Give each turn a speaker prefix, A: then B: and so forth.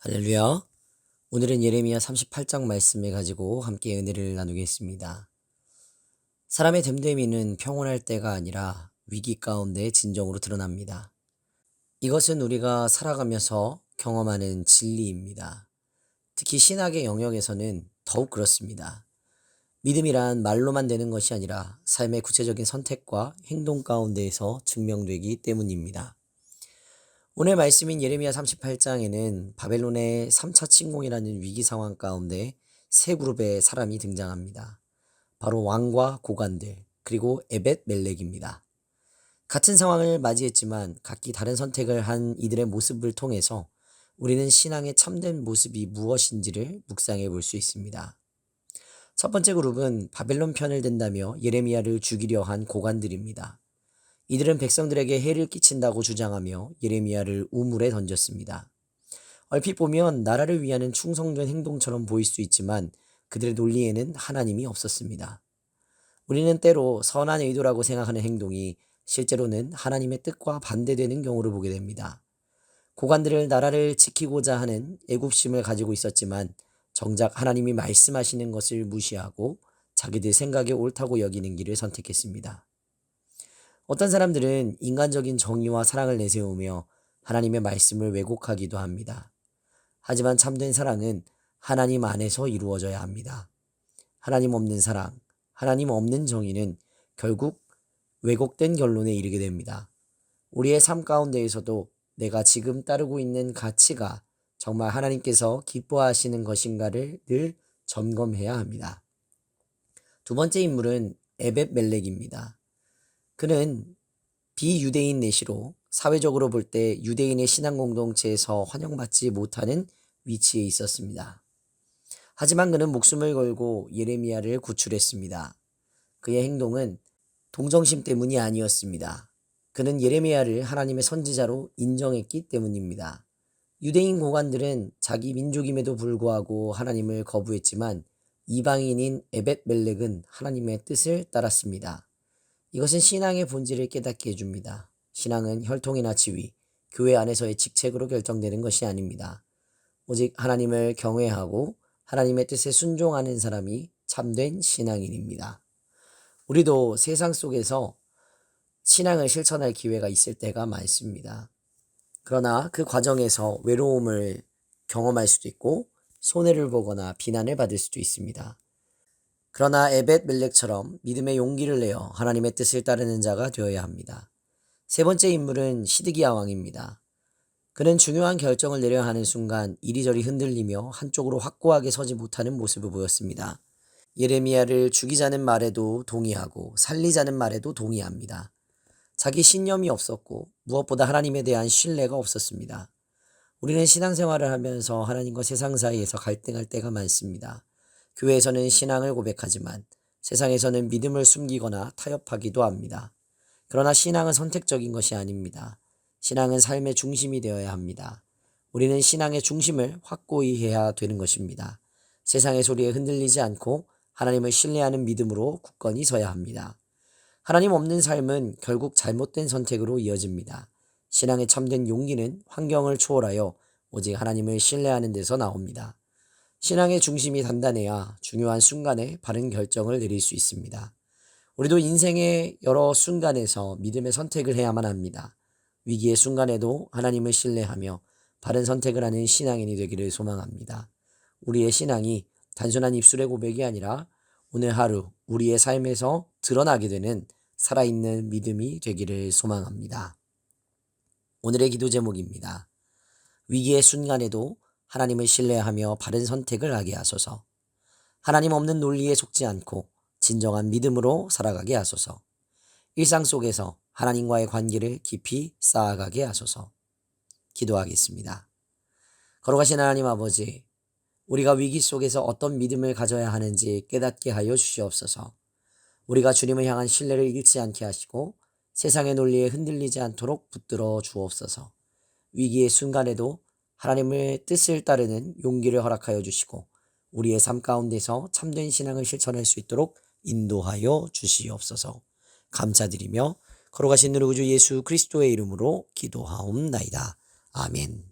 A: 할렐루야. 오늘은 예레미야 38장 말씀을 가지고 함께 은혜를 나누겠습니다. 사람의 됨됨이는 평온할 때가 아니라 위기 가운데 진정으로 드러납니다. 이것은 우리가 살아가면서 경험하는 진리입니다. 특히 신학의 영역에서는 더욱 그렇습니다. 믿음이란 말로만 되는 것이 아니라 삶의 구체적인 선택과 행동 가운데에서 증명되기 때문입니다. 오늘 말씀인 예레미야 38장에는 바벨론의 3차 침공이라는 위기 상황 가운데 세 그룹의 사람이 등장합니다. 바로 왕과 고관들, 그리고 에벳 멜렉입니다. 같은 상황을 맞이했지만 각기 다른 선택을 한 이들의 모습을 통해서 우리는 신앙의 참된 모습이 무엇인지를 묵상해 볼 수 있습니다. 첫 번째 그룹은 바벨론 편을 든다며 예레미야를 죽이려 한 고관들입니다. 이들은 백성들에게 해를 끼친다고 주장하며 예레미야를 우물에 던졌습니다. 얼핏 보면 나라를 위하는 충성된 행동처럼 보일 수 있지만 그들의 논리에는 하나님이 없었습니다. 우리는 때로 선한 의도라고 생각하는 행동이 실제로는 하나님의 뜻과 반대되는 경우를 보게 됩니다. 고관들을 나라를 지키고자 하는 애굽심을 가지고 있었지만 정작 하나님이 말씀하시는 것을 무시하고 자기들 생각에 옳다고 여기는 길을 선택했습니다. 어떤 사람들은 인간적인 정의와 사랑을 내세우며 하나님의 말씀을 왜곡하기도 합니다. 하지만 참된 사랑은 하나님 안에서 이루어져야 합니다. 하나님 없는 사랑, 하나님 없는 정의는 결국 왜곡된 결론에 이르게 됩니다. 우리의 삶 가운데에서도 내가 지금 따르고 있는 가치가 정말 하나님께서 기뻐하시는 것인가를 늘 점검해야 합니다. 두 번째 인물은 에벳 멜렉입니다. 그는 비유대인 내시로 사회적으로 볼 때 유대인의 신앙 공동체에서 환영받지 못하는 위치에 있었습니다. 하지만 그는 목숨을 걸고 예레미야를 구출했습니다. 그의 행동은 동정심 때문이 아니었습니다. 그는 예레미야를 하나님의 선지자로 인정했기 때문입니다. 유대인 고관들은 자기 민족임에도 불구하고 하나님을 거부했지만 이방인인 에벳 멜렉은 하나님의 뜻을 따랐습니다. 이것은 신앙의 본질을 깨닫게 해줍니다. 신앙은 혈통이나 지위, 교회 안에서의 직책으로 결정되는 것이 아닙니다. 오직 하나님을 경외하고 하나님의 뜻에 순종하는 사람이 참된 신앙인입니다. 우리도 세상 속에서 신앙을 실천할 기회가 있을 때가 많습니다. 그러나 그 과정에서 외로움을 경험할 수도 있고 손해를 보거나 비난을 받을 수도 있습니다. 그러나 에벳 멜렉처럼 믿음의 용기를 내어 하나님의 뜻을 따르는 자가 되어야 합니다. 세 번째 인물은 시드기야 왕입니다. 그는 중요한 결정을 내려야 하는 순간 이리저리 흔들리며 한쪽으로 확고하게 서지 못하는 모습을 보였습니다. 예레미야를 죽이자는 말에도 동의하고 살리자는 말에도 동의합니다. 자기 신념이 없었고 무엇보다 하나님에 대한 신뢰가 없었습니다. 우리는 신앙생활을 하면서 하나님과 세상 사이에서 갈등할 때가 많습니다. 교회에서는 신앙을 고백하지만 세상에서는 믿음을 숨기거나 타협하기도 합니다. 그러나 신앙은 선택적인 것이 아닙니다. 신앙은 삶의 중심이 되어야 합니다. 우리는 신앙의 중심을 확고히 해야 되는 것입니다. 세상의 소리에 흔들리지 않고 하나님을 신뢰하는 믿음으로 굳건히 서야 합니다. 하나님 없는 삶은 결국 잘못된 선택으로 이어집니다. 신앙의 참된 용기는 환경을 초월하여 오직 하나님을 신뢰하는 데서 나옵니다. 신앙의 중심이 단단해야 중요한 순간에 바른 결정을 내릴 수 있습니다. 우리도 인생의 여러 순간에서 믿음의 선택을 해야만 합니다. 위기의 순간에도 하나님을 신뢰하며 바른 선택을 하는 신앙인이 되기를 소망합니다. 우리의 신앙이 단순한 입술의 고백이 아니라 오늘 하루 우리의 삶에서 드러나게 되는 살아있는 믿음이 되기를 소망합니다. 오늘의 기도 제목입니다. 위기의 순간에도 하나님을 신뢰하며 바른 선택을 하게 하소서. 하나님 없는 논리에 속지 않고 진정한 믿음으로 살아가게 하소서. 일상 속에서 하나님과의 관계를 깊이 쌓아가게 하소서. 기도하겠습니다. 거룩하신 하나님 아버지, 우리가 위기 속에서 어떤 믿음을 가져야 하는지 깨닫게 하여 주시옵소서. 우리가 주님을 향한 신뢰를 잃지 않게 하시고 세상의 논리에 흔들리지 않도록 붙들어 주옵소서. 위기의 순간에도 하나님의 뜻을 따르는 용기를 허락하여 주시고 우리의 삶 가운데서 참된 신앙을 실천할 수 있도록 인도하여 주시옵소서. 감사드리며 거룩하신 우리 구주 예수 그리스도의 이름으로 기도하옵나이다. 아멘.